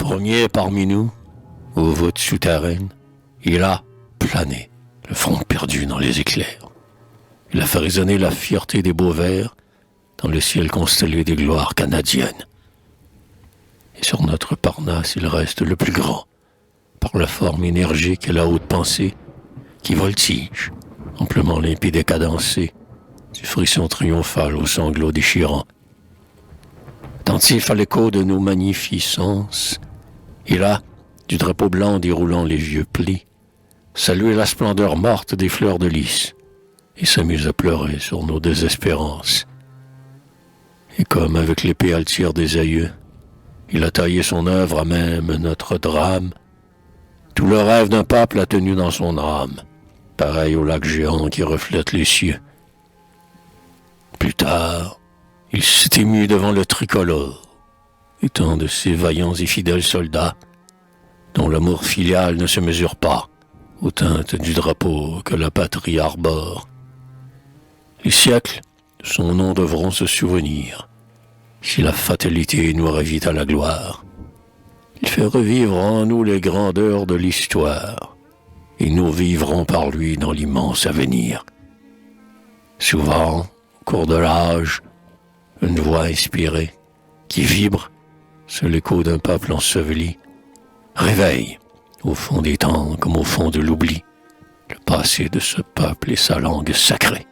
Rogné parmi nous, aux voûtes souterraines, il a plané, le front perdu dans les éclairs. Il a fait résonner la fierté des beaux vers dans le ciel constellé des gloires canadiennes. Et sur notre Parnasse, il reste le plus grand, par la forme énergique et la haute pensée, qui voltige, amplement limpide et cadencé, du frisson triomphal aux sanglots déchirants. Attentif à l'écho de nos magnificences, il a, du drapeau blanc déroulant les vieux plis, salué la splendeur morte des fleurs de lys, et s'amuse à pleurer sur nos désespérances. Et comme avec l'épée altière des aïeux, il a taillé son œuvre à même notre drame. Tout le rêve d'un peuple a tenu dans son âme, pareil au lac géant qui reflète les cieux. Plus tard, il s'est ému devant le tricolore, et tant de ces vaillants et fidèles soldats, dont l'amour filial ne se mesure pas aux teintes du drapeau que la patrie arbore. Les siècles de son nom devront se souvenir, si la fatalité nous ravit à la gloire. Il fait revivre en nous les grandeurs de l'histoire, et nous vivrons par lui dans l'immense avenir. Souvent, au cours de l'âge, une voix inspirée, qui vibre, c'est l'écho d'un peuple enseveli, réveille, au fond des temps comme au fond de l'oubli, le passé de ce peuple et sa langue sacrée.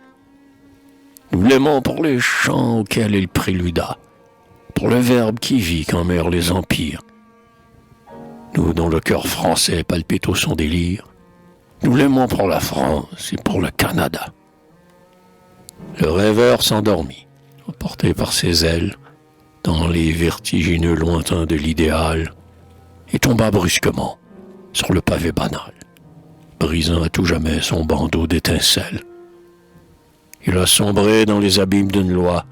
Nous l'aimons pour les chants auxquels il préluda, pour le verbe qui vit quand meurent les empires. Nous, dont le cœur français palpite au son des lyres, nous l'aimons pour la France et pour le Canada. Le rêveur s'endormit, emporté par ses ailes, dans les vertigineux lointains de l'idéal, et tomba brusquement sur le pavé banal, brisant à tout jamais son bandeau d'étincelles. Il a sombré dans les abîmes d'une loi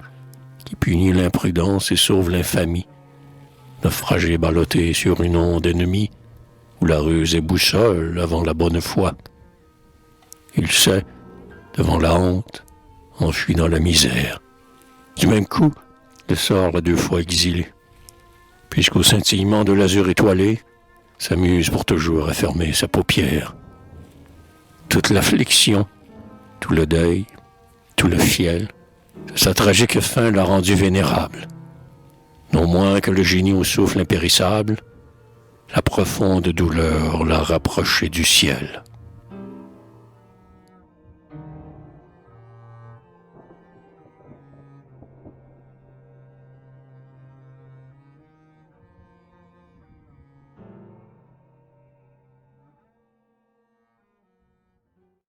qui punit l'imprudence et sauve l'infamie, naufragé ballotté sur une onde ennemie, où la ruse est boussole avant la bonne foi. Il s'est, devant la honte, enfui dans la misère. Du même coup, le sort l'a 2 fois exilé, puisqu'au scintillement de l'azur étoilé, s'amuse pour toujours à fermer sa paupière. Toute l'affliction, tout le deuil, tout le fiel, sa tragique fin l'a rendu vénérable. Non moins que le génie au souffle impérissable, la profonde douleur l'a rapproché du ciel.